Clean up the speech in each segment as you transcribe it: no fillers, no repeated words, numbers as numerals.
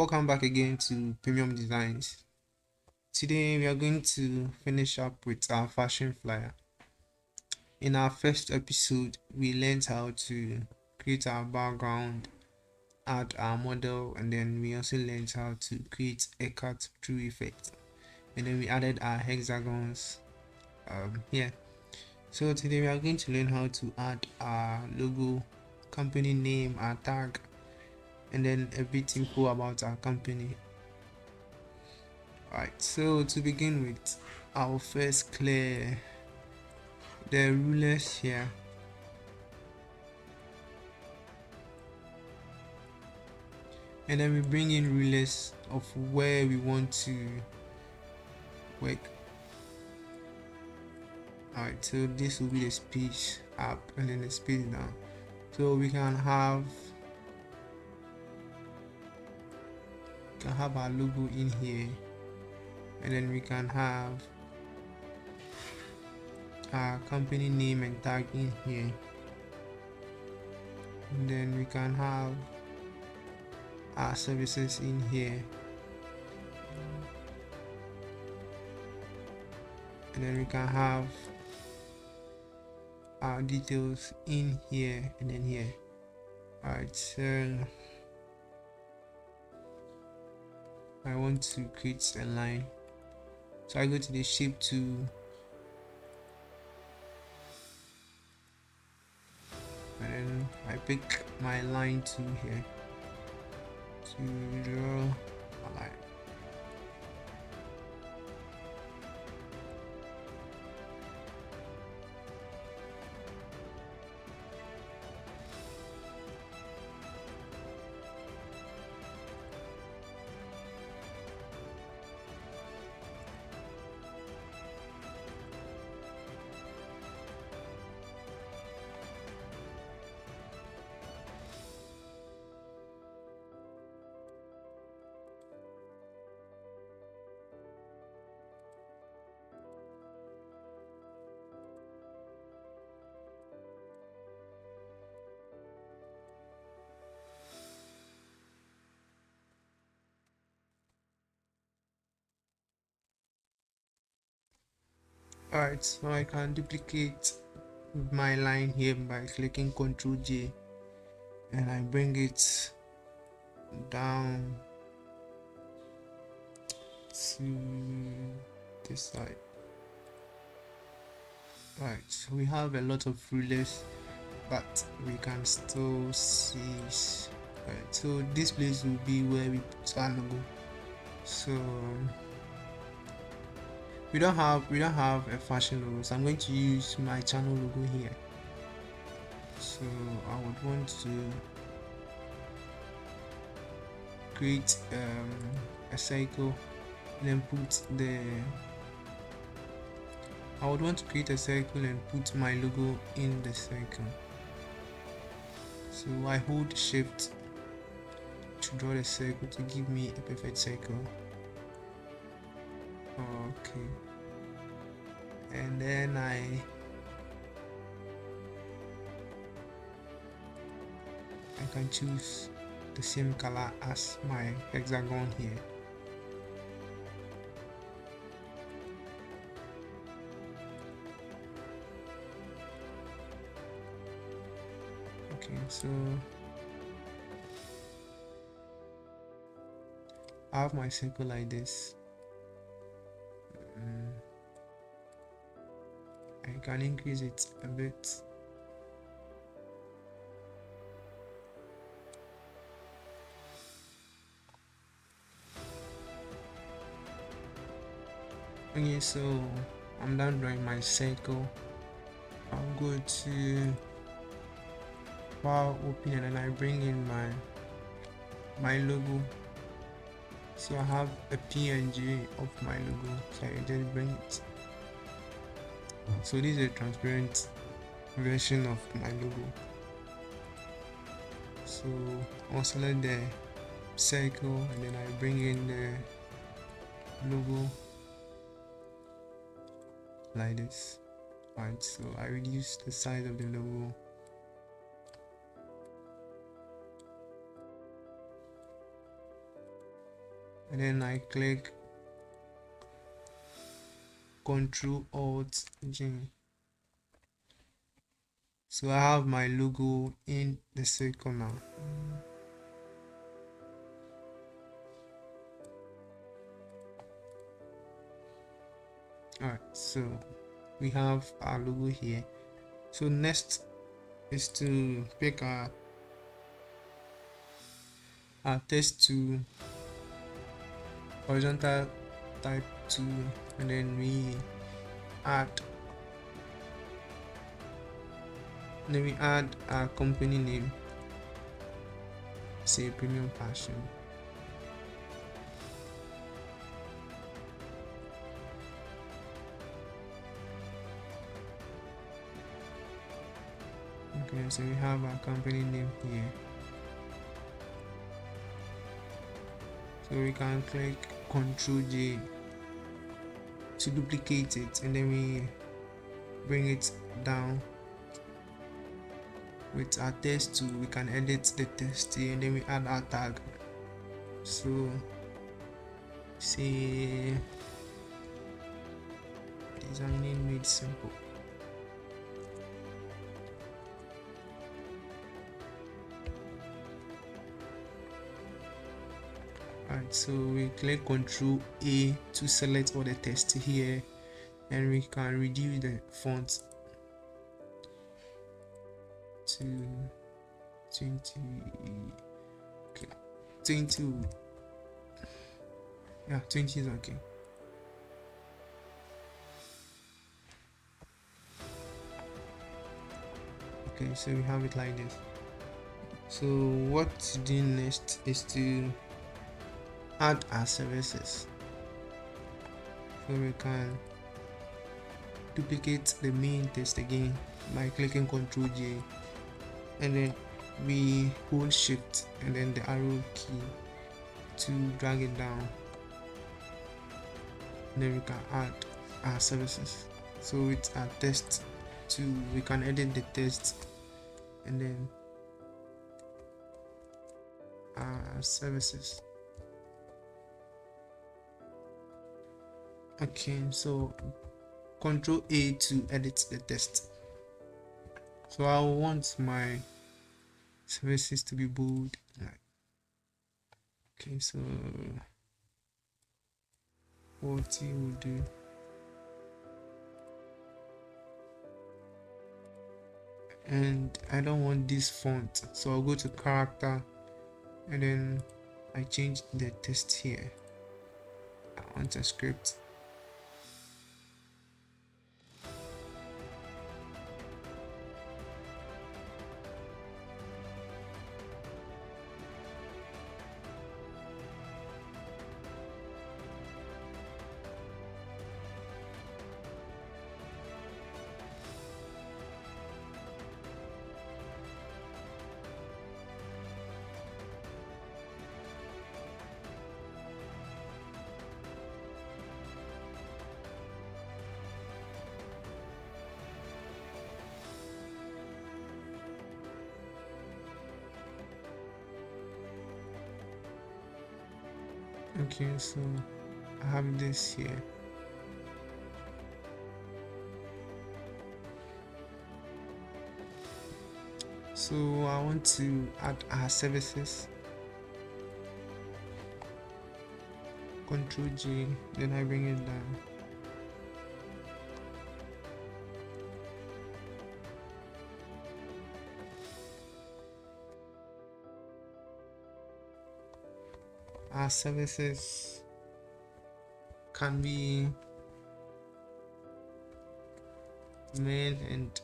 Welcome back again to Premium Designs. Today we are going to finish up with our fashion flyer. In our first episode, we learned how to create our background, add our model, and then we also learned how to create a cut through effect. And then we added our hexagons here. So today we are going to learn how to add our logo, company name, our tag, and then a bit info about our company. Alright, so to begin with, I'll first clear the rulers here. And then we bring in rulers of where we want to work. Alright, so this will be the space up and then the space down. So we can have our logo in here, and then we can have our company name and tag in here, and then we can have our services in here, and then we can have our details in here and then here. Alright, so I want to create a line, so I go to the shape tool, and then I pick my line tool here to draw a line. Alright, so I can duplicate my line here by clicking Ctrl J, and I bring it down to this side. Right, so we have a lot of rulers, but we can still see. Right, so this place will be where we put our logo. So we don't have a fashion logo, so I'm going to use my channel logo here. So I would want to create a circle, and then put I would want to create a circle and put my logo in the circle. So I hold shift to draw the circle to give me a perfect circle. Okay, and then I can choose the same color as my hexagon here. Okay, so I have my circle like this. I can increase it a bit. Okay, so I'm done drawing my circle. I'll go to file open, and then I bring in my logo. So I have a PNG of my logo, so I just bring it. So this is a transparent version of my logo. So I'll select the circle, and then I bring in the logo like this. Right, so I reduce the size of the logo. and then I click Ctrl Alt J. So I have my logo in the circle now. Alright, so we have our logo here. So next is to pick our text to horizontal type 2, and then we add our company name, say Premium Fashion. Okay, so we have our company name here. So we can click Ctrl J to duplicate it, and then we bring it down. With our text tool, we can edit the text here, and then we add our tag. So say designing made simple. Alright, so we click Ctrl A to select all the text here, and we can reduce the font to 20. Okay, 20. Yeah, 20 is okay. Okay, so we have it like this. So what to do next is to add our services. So we can duplicate the main text again by clicking Ctrl J, and then we hold Shift and then the arrow key to drag it down, and then we can add our services. So it's our text to, we can edit the text, and then our services. Okay, so Ctrl A to edit the text. So I want my services to be bold. Okay, so what you will do, and I don't want this font, so I'll go to character, and then I change the text here. I want a script. Okay, so I have this here. So I want to add our services. Ctrl J, then I bring it down. Our services can be male and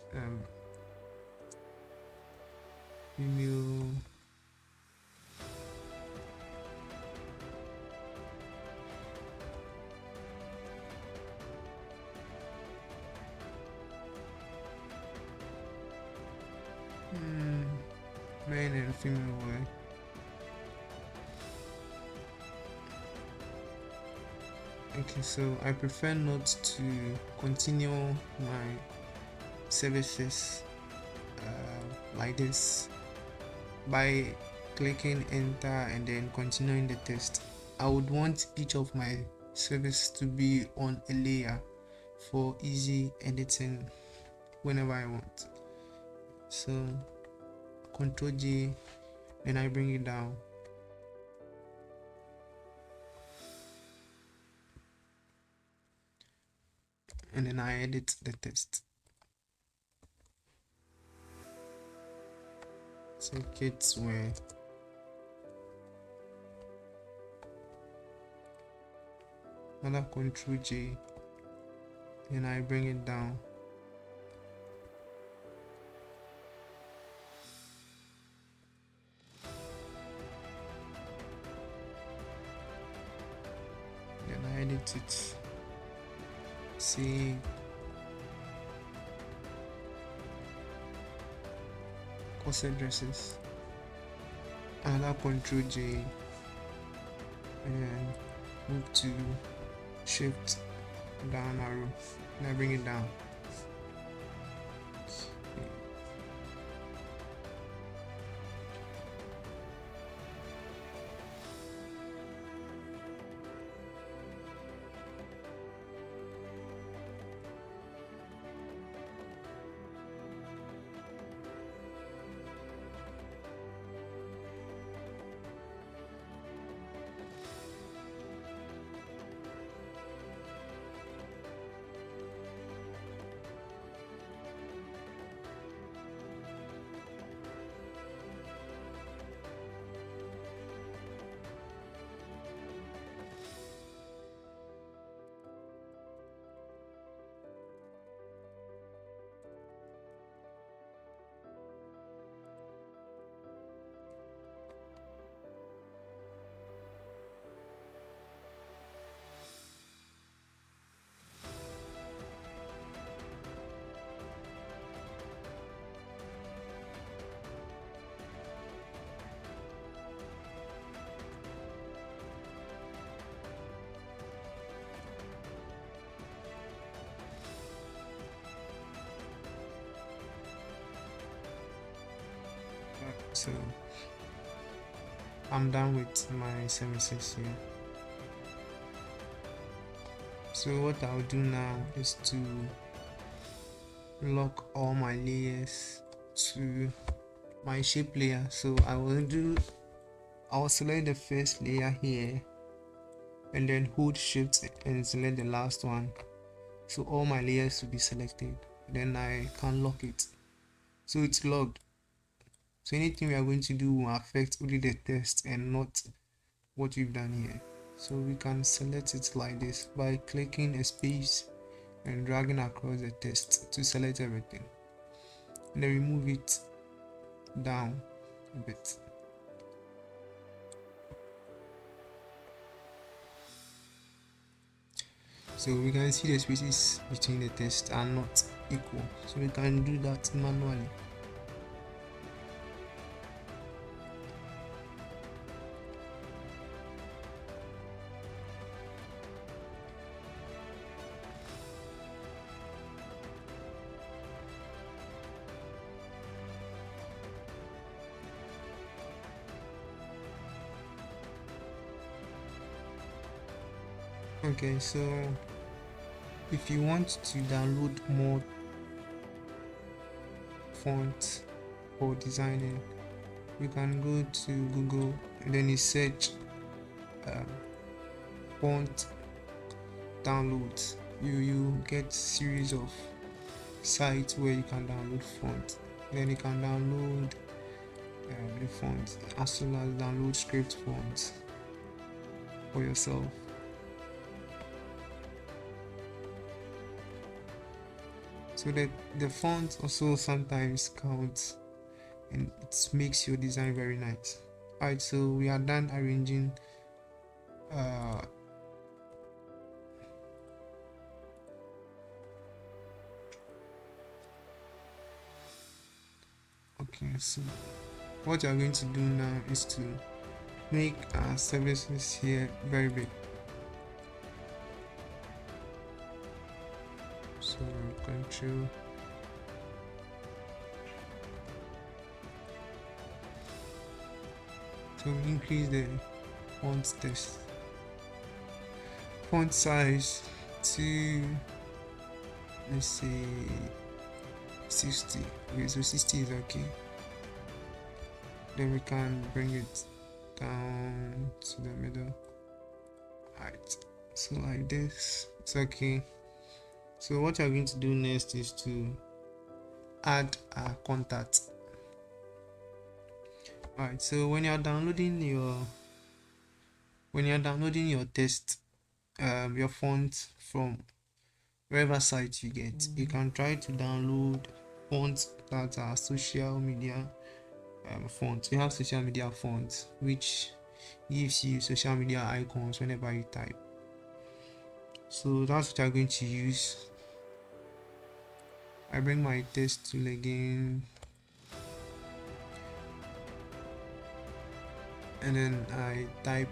female. Male and female way. Okay, so I prefer not to continue my services like this by clicking enter and then continuing the test. I would want each of my service to be on a layer for easy editing whenever I want. So Control J, then I bring it down. And then I edit the text. So kids were another Control J, then I bring it down. Then I edit it. See course addresses. Another Control J, and move to Shift down arrow, and I bring it down. So I'm done with my services here. So what I'll do now is to lock all my layers to my shape layer. So I'll select the first layer here and then hold shift and select the last one. So all my layers will be selected. Then I can lock it. So it's locked. So anything we are going to do will affect only the text and not what we've done here. So we can select it like this by clicking a space and dragging across the text to select everything. And then we move it down a bit. So we can see the spaces between the text are not equal. So we can do that manually. Okay, so if you want to download more fonts for designing, you can go to Google and then you search font downloads. You get series of sites where you can download font. Then you can download the font as well as download script fonts for yourself. So that the font also sometimes counts and it makes your design very nice. Alright, so we are done arranging okay, so what you are going to do now is to make our services here very big. So control to increase the font text font size to, let's say, 60. Okay, so 60 is okay. Then we can bring it down to the middle. Alright, so like this, it's okay. So what you're going to do next is to add a contact. Alright, so when you're downloading your text, your font from wherever site you get, you can try to download fonts that are social media fonts. We have social media fonts which gives you social media icons whenever you type. So that's what I'm going to use. I bring my text tool again, and then I type.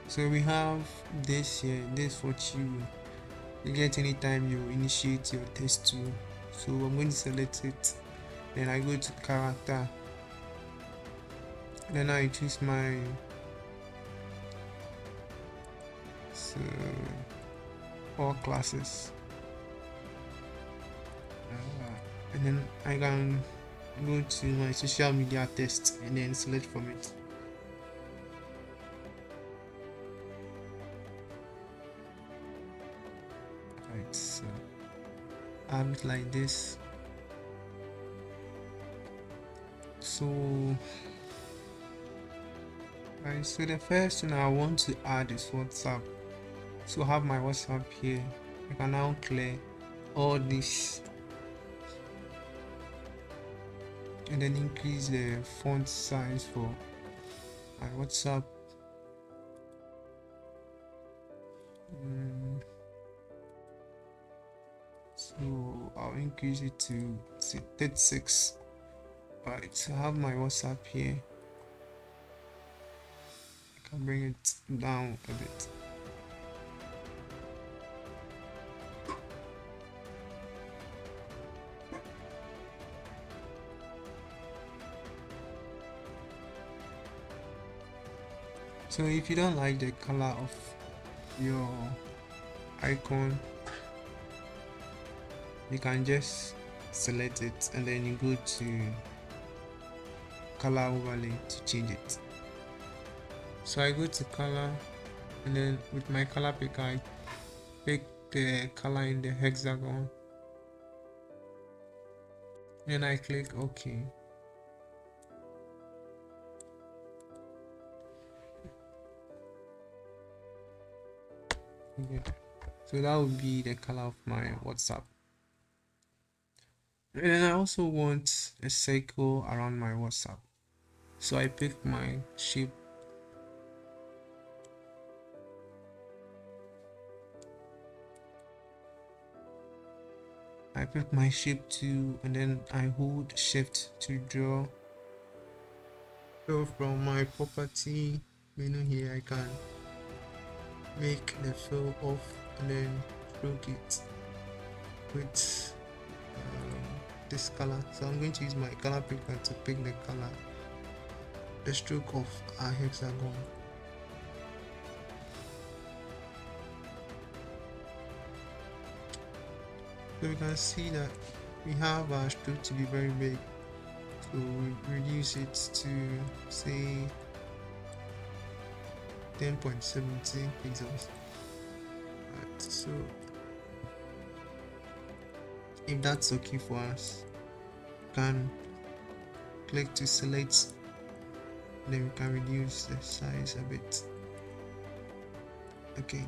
So we have this here. This what you get anytime you initiate your text tool. So I'm going to select it, then I go to character, then I choose my all classes, and then I can go to my social media text and then select from it. Right, so add it like this. So right, so the first thing I want to add is WhatsApp. So I have my WhatsApp here. I can now clear all this and then increase the font size for my WhatsApp. So I'll increase it to 36. Alright, so I have my WhatsApp here. I can bring it down a bit. So if you don't like the color of your icon, you can just select it and then you go to color overlay to change it. So I go to color, and then with my color picker I pick the color in the hexagon, then I click OK. Okay. So that would be the color of my WhatsApp. And then I also want a circle around my WhatsApp. So I pick my shape. I pick my shape too, and then I hold shift to draw. So from my property menu here, I can make the fill off and then stroke it with this color. So I'm going to use my color picker to pick the color, the stroke of our hexagon. So we can see that we have our stroke to be very big, so we reduce it to say 10.70 pixels. Right, so if that's okay for us, we can click to select, then we can reduce the size a bit. Okay.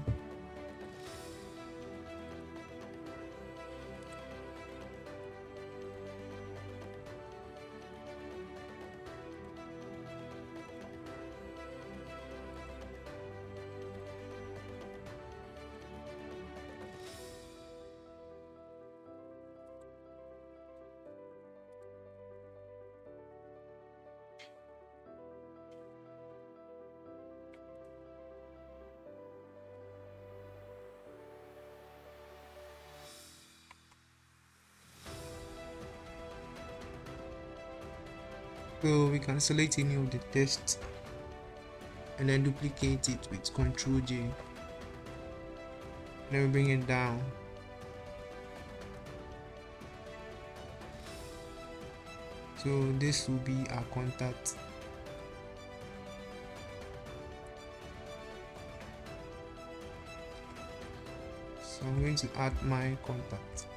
So we can select any of the text and then duplicate it with Ctrl J. Then we bring it down. So this will be our contact. So I'm going to add my contact.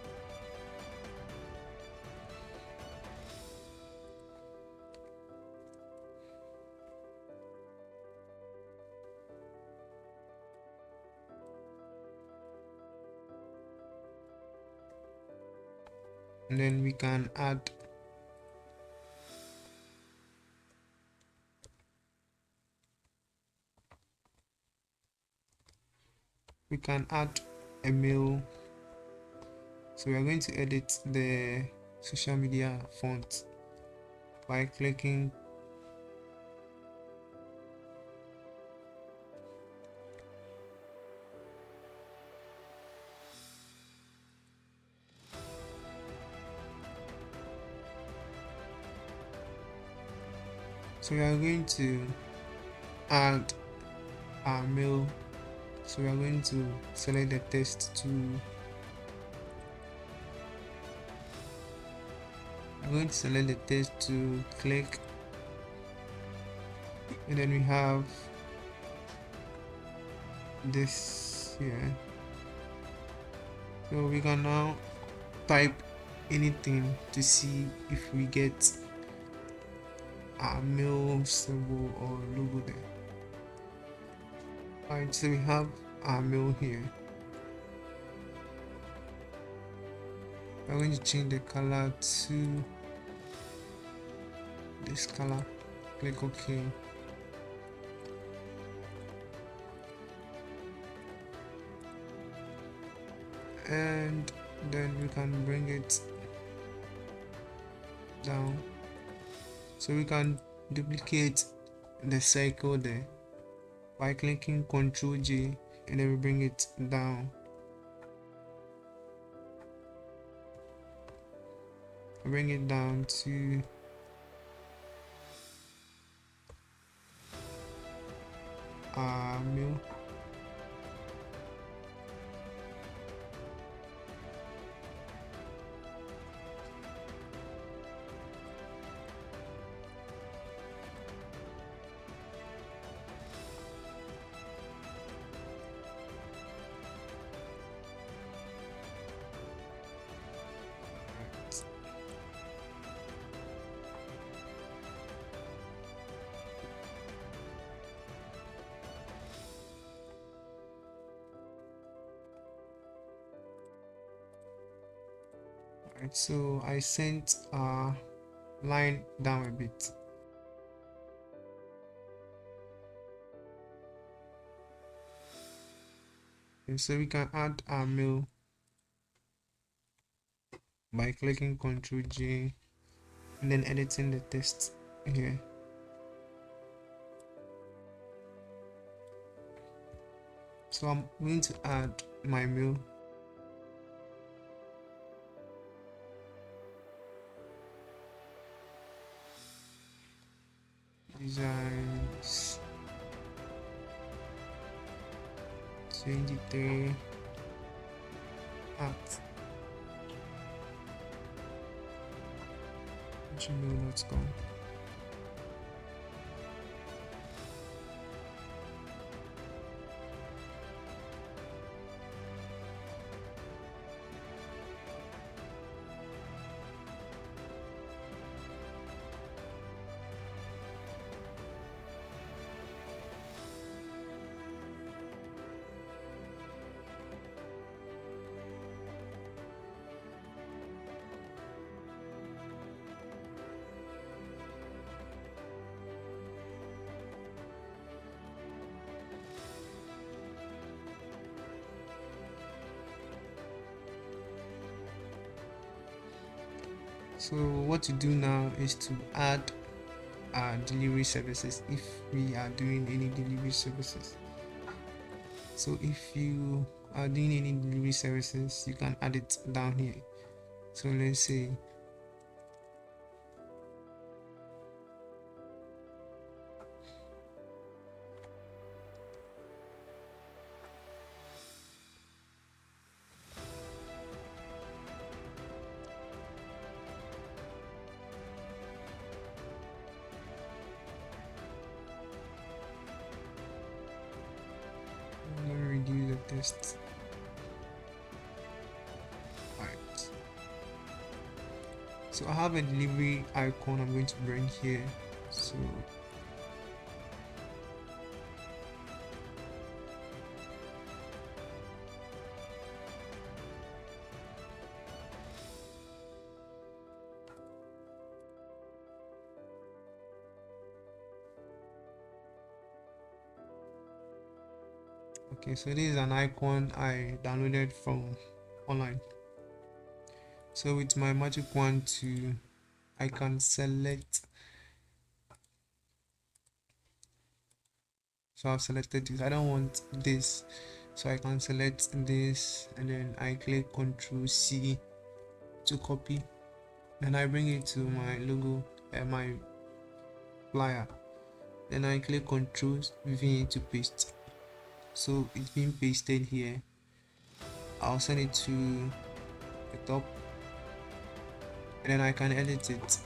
And then we can add a mail. So we are going to edit the social media font by clicking so we are going to add our mail. So we are going to select the text to click, and then we have this here. So we can now type anything to see if we get our mail symbol or logo there. Alright, so we have our mail here. We're going to change the color to this color. Click OK. And then we can bring it down. So we can duplicate the circle there by clicking Ctrl J, and then we bring it down. Bring it down to mail. Right, so I sent a line down a bit. And so we can add our mail by clicking Ctrl J and then editing the text here. So I'm going to add my mail. Designs 23 at gmail.com. So what to do now is to add delivery services if we are doing any delivery services. So if you are doing any delivery services, you can add it down here. So let's say first. Right. So I have a delivery icon I'm going to bring here. So okay, so this is an icon I downloaded from online. So with my magic wand to I can select, so I've selected this. I don't want this, so I can select this and then I click Ctrl C to copy, then I bring it to my logo and my flyer, then I click Ctrl V to paste. So it's been pasted here. I'll send it to the top and then I can edit it.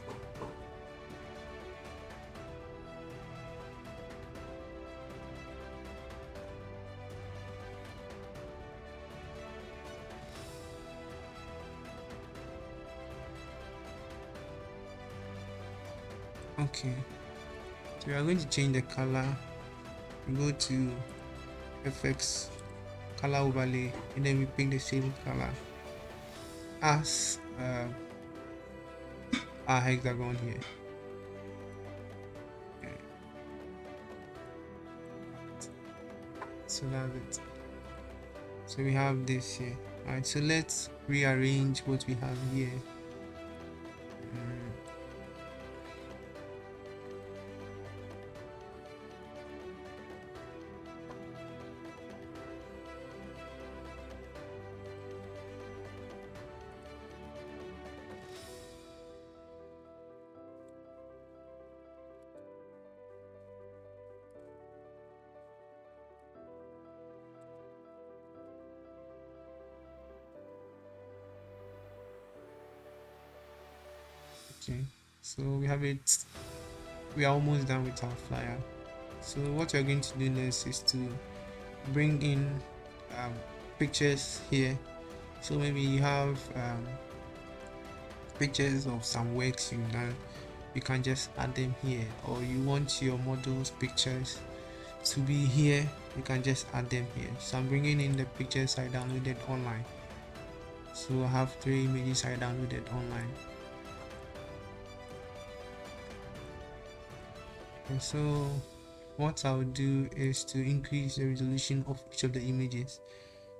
Okay, so we are going to change the color. We go to FX color overlay and then we pick the same color as our hexagon here. Okay. So that's it. So we have this here. Alright, so let's rearrange what we have here. Okay, so we have it. We are almost done with our flyer. So what we're going to do next is to bring in pictures here. So maybe you have pictures of some works you've done, you can just add them here, or you want your model's pictures to be here, you can just add them here. So I'm bringing in the pictures I downloaded online. So I have 3 images I downloaded online. And so what I'll do is to increase the resolution of each of the images.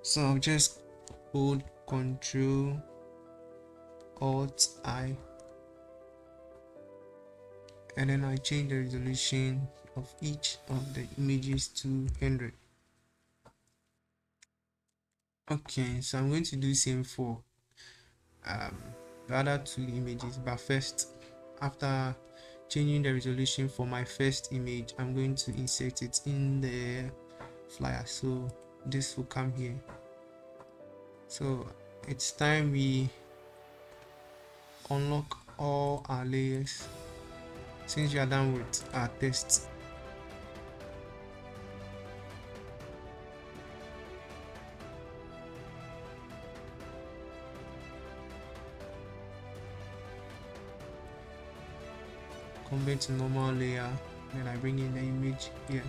So I'll just hold Ctrl Alt I and then I change the resolution of each of the images to 100. Okay, so I'm going to do same for the other 2 images, but first, after changing the resolution for my first image, I'm going to insert it in the flyer. So this will come here. So it's time we unlock all our layers since we are done with our tests. Convert to normal layer, then I bring in the image here.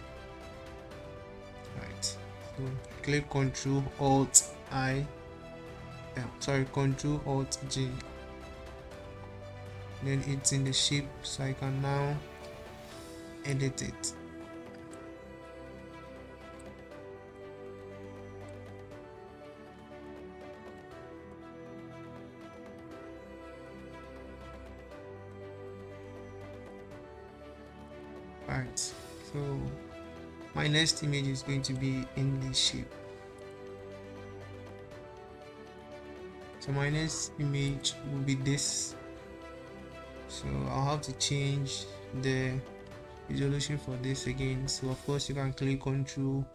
Right, so click Ctrl Alt I, Ctrl Alt G, then it's in the shape, so I can now edit it. Alright, so my next image is going to be in this shape. So my next image will be this. So I'll have to change the resolution for this again. So of course you can click Ctrl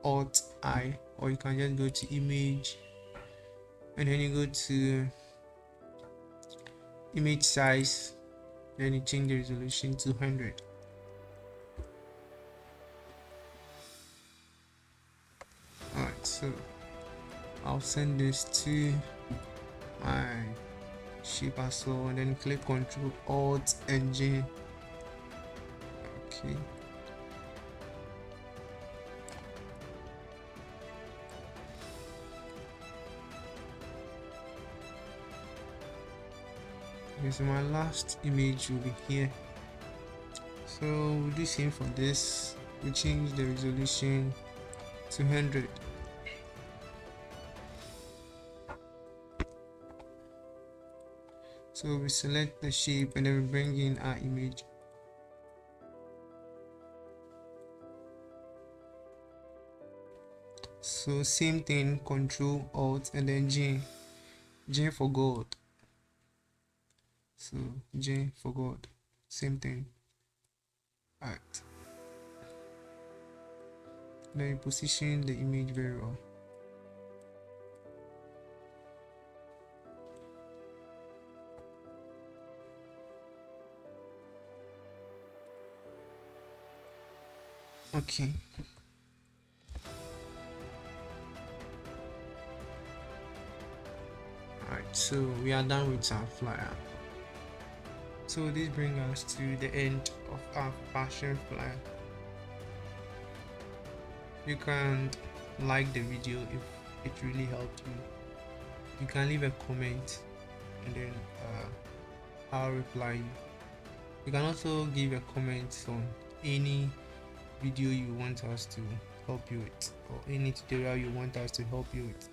Alt I, or you can just go to image and then you go to image size, then you change the resolution to 100. Alright, So I'll send this to my shape as well, and then click Ctrl Alt and J. Okay. Okay, so my last image will be here. So we'll do same for this. We change the resolution to 100. So we select the shape and then we bring in our image. So same thing, Control Alt and then J for gold. So J for gold, same thing. Alright. Then you position the image very well. Okay. Alright, so we are done with our flyer. So this brings us to the end of our fashion flyer. You can like the video if it really helped you. You can leave a comment and then I'll reply you. You can also give a comment on any video you want us to help you with, or any tutorial you want us to help you with.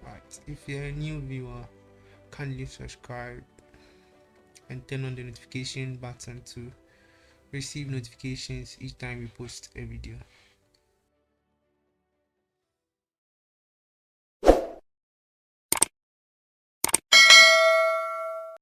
Right, if you're a new viewer, kindly subscribe and turn on the notification button to receive notifications each time we post a video.